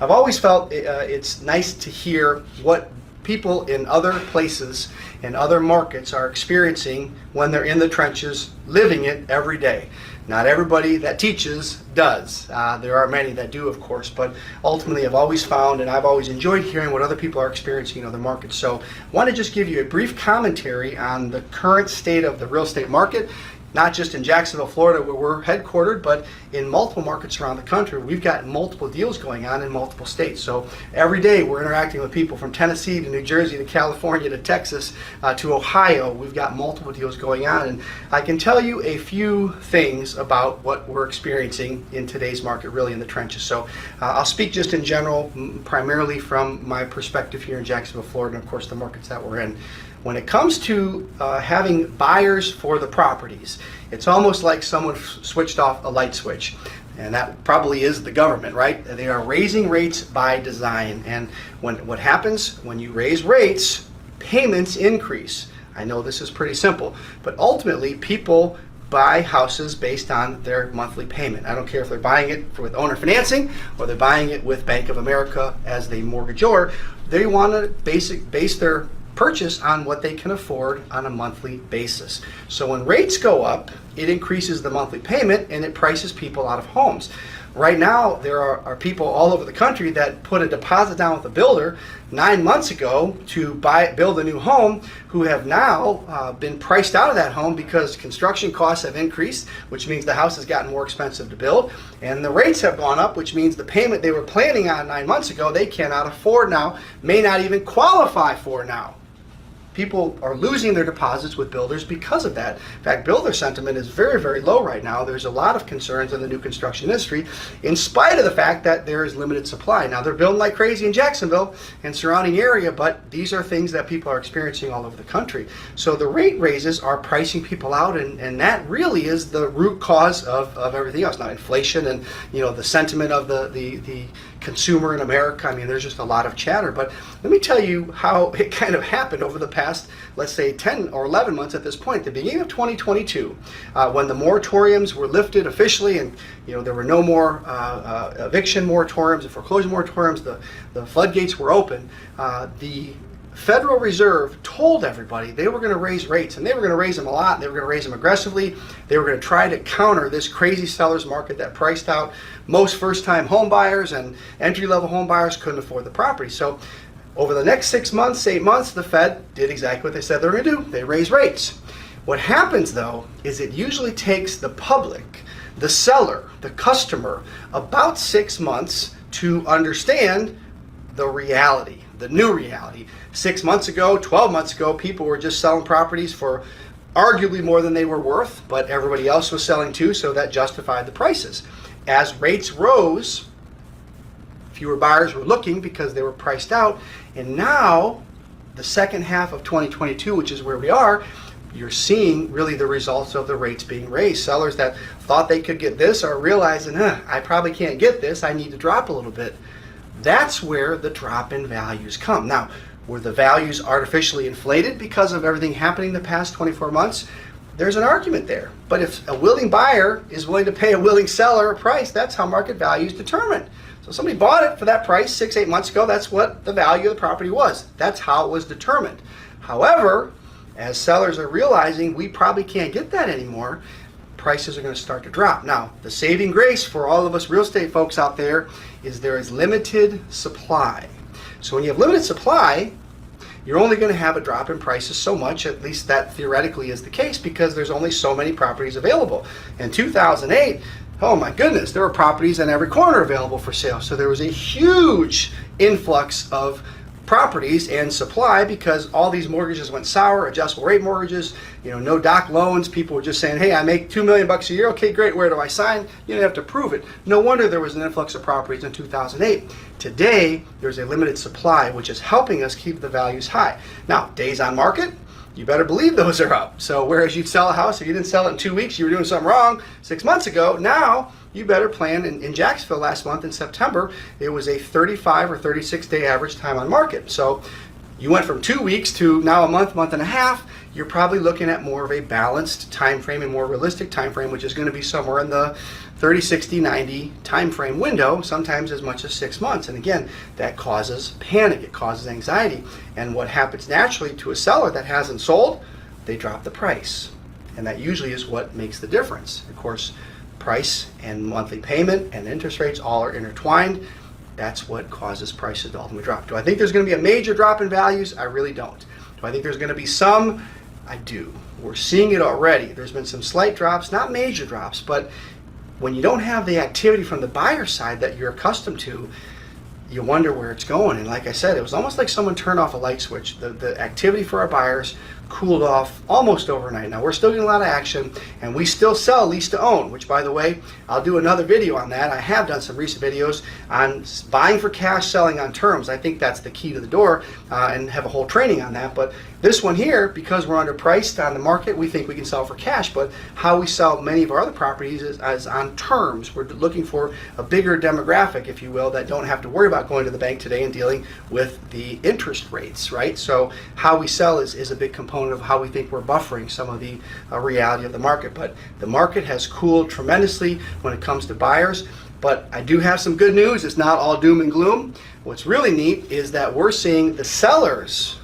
I've always felt it's nice to hear what people in other places and other markets are experiencing when they're in the trenches, living it every day. Not everybody that teaches does. There are many that do, of course, but ultimately I've always found and I've always enjoyed hearing what other people are experiencing in other markets. So I want to just give you a brief commentary on the current state of the real estate market, not just in Jacksonville, Florida, where we're headquartered, but in multiple markets around the country. We've got multiple deals going on in multiple states. So every day we're interacting with people from Tennessee to New Jersey to California to Texas to Ohio. We've got multiple deals going on. And I can tell you a few things about what we're experiencing in today's market, really in the trenches. So I'll speak just in general, primarily from my perspective here in Jacksonville, Florida, and of course the markets that we're in. When it comes to having buyers for the properties, it's almost like someone switched off a light switch. And that probably is the government, right? They are raising rates by design. And what happens when you raise rates, payments increase. I know this is pretty simple, but ultimately people buy houses based on their monthly payment. I don't care if they're buying it with owner financing or they're buying it with Bank of America as the mortgagor. They want to base their purchase on what they can afford on a monthly basis. So when rates go up, it increases the monthly payment and it prices people out of homes. Right now, there are people all over the country that put a deposit down with a builder 9 months ago to build a new home, who have now been priced out of that home because construction costs have increased, which means the house has gotten more expensive to build, and the rates have gone up, which means the payment they were planning on 9 months ago, they cannot afford now, may not even qualify for now. People are losing their deposits with builders because of that. In fact, builder sentiment is very, very low right now. There's a lot of concerns in the new construction industry, in spite of the fact that there is limited supply. Now, they're building like crazy in Jacksonville and surrounding area, but these are things that people are experiencing all over the country. So the rate raises are pricing people out, and that really is the root cause of everything else. Now, inflation and the sentiment of the consumer in America. I mean, there's just a lot of chatter. But let me tell you how it kind of happened over the past, let's say, 10 or 11 months at this point. At the beginning of 2022, when the moratoriums were lifted officially, and there were no more eviction moratoriums and foreclosure moratoriums, the floodgates were open. The Federal Reserve told everybody they were going to raise rates, and they were going to raise them a lot. They were going to raise them aggressively. They were going to try to counter this crazy seller's market that priced out most first-time home buyers, and entry-level home buyers couldn't afford the property. So over the next 6 months, 8 months, the Fed did exactly what they said they were going to do. They raised rates. What happens, though, is it usually takes the public, the seller, the customer, about 6 months to understand the reality, the new reality. 6 months ago, 12 months ago, people were just selling properties for arguably more than they were worth, but everybody else was selling too, so that justified the prices. As rates rose, fewer buyers were looking because they were priced out, and now the second half of 2022, which is where we are, you're seeing really the results of the rates being raised. Sellers that thought they could get this are realizing, I probably can't get this, I need to drop a little bit. That's where the drop in values come. Now, were the values artificially inflated because of everything happening the past 24 months? There's an argument there. But if a willing buyer is willing to pay a willing seller a price, that's how market value is determined. So somebody bought it for that price 6, 8 months ago, that's what the value of the property was. That's how it was determined. However, as sellers are realizing we probably can't get that anymore, prices are going to start to drop. Now, the saving grace for all of us real estate folks out there is limited supply. So when you have limited supply, you're only going to have a drop in prices so much, at least that theoretically is the case, because there's only so many properties available. In 2008, oh my goodness, there were properties in every corner available for sale. So there was a huge influx of properties and supply because all these mortgages went sour, adjustable rate mortgages, no doc loans. People were just saying, hey, I make $2 million a year. Okay, great. Where do I sign? You didn't have to prove it. No wonder there was an influx of properties in 2008. Today, there's a limited supply, which is helping us keep the values high. Now, days on market, you better believe those are up. So whereas you'd sell a house, if you didn't sell it in 2 weeks, you were doing something wrong 6 months ago. Now, you better plan. In Jacksonville last month in September, it was a 35 or 36 day average time on market. So you went from 2 weeks to now a month, month and a half, you're probably looking at more of a balanced time frame and more realistic time frame, which is going to be somewhere in the 30, 60, 90 time frame window, sometimes as much as 6 months. And again, that causes panic, it causes anxiety. And what happens naturally to a seller that hasn't sold, they drop the price. And that usually is what makes the difference. Of course, price and monthly payment and interest rates all are intertwined. That's what causes prices to ultimately drop. Do I think there's going to be a major drop in values? I really don't. Do I think there's going to be some? I do. We're seeing it already. There's been some slight drops, not major drops, but when you don't have the activity from the buyer side that you're accustomed to, you wonder where it's going. And like I said, it was almost like someone turned off a light switch. The activity for our buyers cooled off almost overnight. Now we're still getting a lot of action, and we still sell lease to own, which, by the way, I'll do another video on that. I have done some recent videos on buying for cash, selling on terms. I think that's the key to the door, and have a whole training on that. But this one here, because we're underpriced on the market, we think we can sell for cash. But how we sell many of our other properties is on terms. We're looking for a bigger demographic, if you will, that don't have to worry about going to the bank today and dealing with the interest rates, right? So how we sell is a big component of how we think we're buffering some of the reality of the market. But the market has cooled tremendously when it comes to buyers. But I do have some good news. It's not all doom and gloom. What's really neat is that we're seeing the sellers,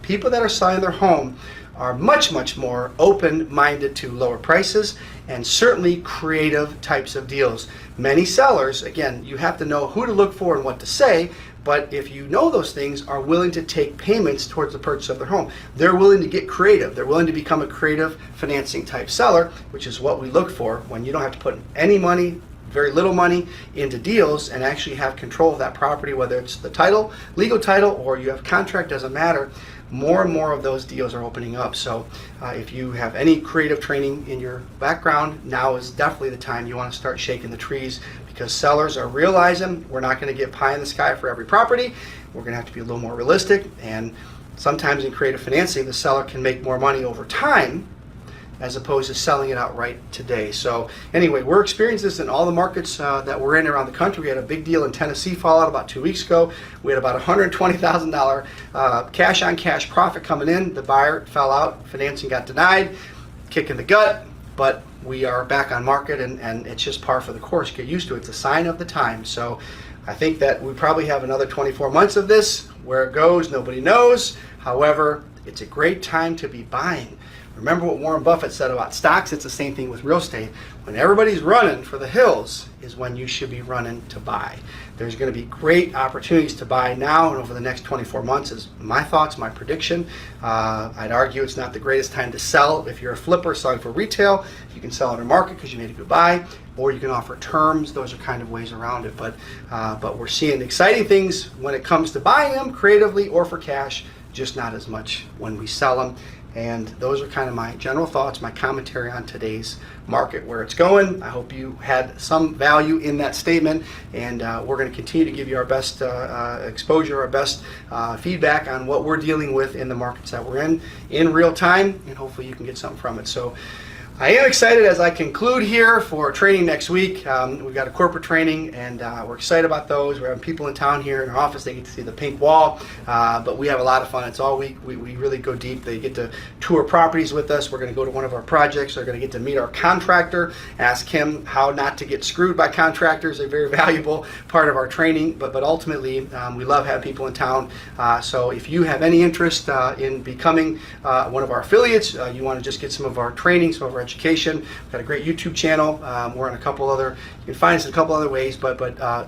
people that are selling their home, are much, much more open-minded to lower prices and certainly creative types of deals. Many sellers, again, you have to know who to look for and what to say, but if you know those things, are willing to take payments towards the purchase of their home. They're willing to get creative. They're willing to become a creative financing type seller, which is what we look for when you don't have to put any money, very little money into deals, and actually have control of that property, whether it's the title, legal title, or you have contract, doesn't matter. More and more of those deals are opening up. So if you have any creative training in your background, now is definitely the time you want to start shaking the trees, because sellers are realizing we're not going to get pie in the sky for every property. We're going to have to be a little more realistic, and sometimes in creative financing, the seller can make more money over time as opposed to selling it outright today. So anyway, we're experiencing this in all the markets that we're in around the country. We had a big deal in Tennessee fall out about 2 weeks ago. We had about $120,000 cash on cash profit coming in. The buyer fell out, financing got denied, kick in the gut, but we are back on market, and it's just par for the course. Get used to it. It's a sign of the time. So I think that we probably have another 24 months of this. Where it goes, nobody knows. However, it's a great time to be buying. Remember what Warren Buffett said about stocks? It's the same thing with real estate. When everybody's running for the hills is when you should be running to buy. There's going to be great opportunities to buy now and over the next 24 months is my thoughts, my prediction. I'd argue it's not the greatest time to sell. If you're a flipper selling for retail, you can sell under market because you made a good buy, or you can offer terms. Those are kind of ways around it. But we're seeing exciting things when it comes to buying them creatively or for cash, just not as much when we sell them. And those are kind of my general thoughts, my commentary on today's market, where it's going. I hope you had some value in that statement, and we're going to continue to give you our best exposure, our best feedback on what we're dealing with in the markets that we're in real time, and hopefully you can get something from it. So I am excited as I conclude here for training next week. We've got a corporate training, and we're excited about those. We're having people in town here in our office. They get to see the pink wall, but we have a lot of fun. It's all week. We really go deep. They get to tour properties with us. We're going to go to one of our projects. They're going to get to meet our contractor, ask him how not to get screwed by contractors. A very valuable part of our training, but ultimately we love having people in town. So if you have any interest in becoming one of our affiliates, you want to just get some of our training, some of our education. We've got a great YouTube channel. We're on a couple other, you can find us in a couple other ways, but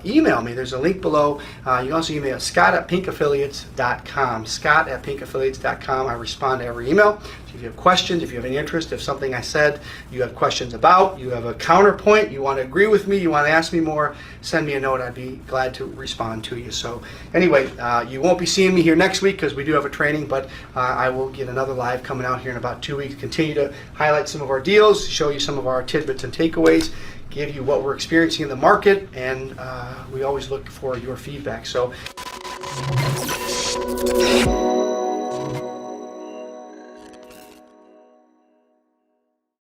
email me. There's a link below. You can also email Scott@PinkAffiliates.com. Scott@PinkAffiliates.com. I respond to every email. So if you have questions, if you have any interest, if something I said you have questions about, you have a counterpoint, you want to agree with me, you want to ask me more, send me a note. I'd be glad to respond to you. So anyway, you won't be seeing me here next week because we do have a training, but I will get another live coming out here in about 2 weeks. Continue to highlight some of our deals, show you some of our tidbits and takeaways, give you what we're experiencing in the market, and we always look for your feedback. So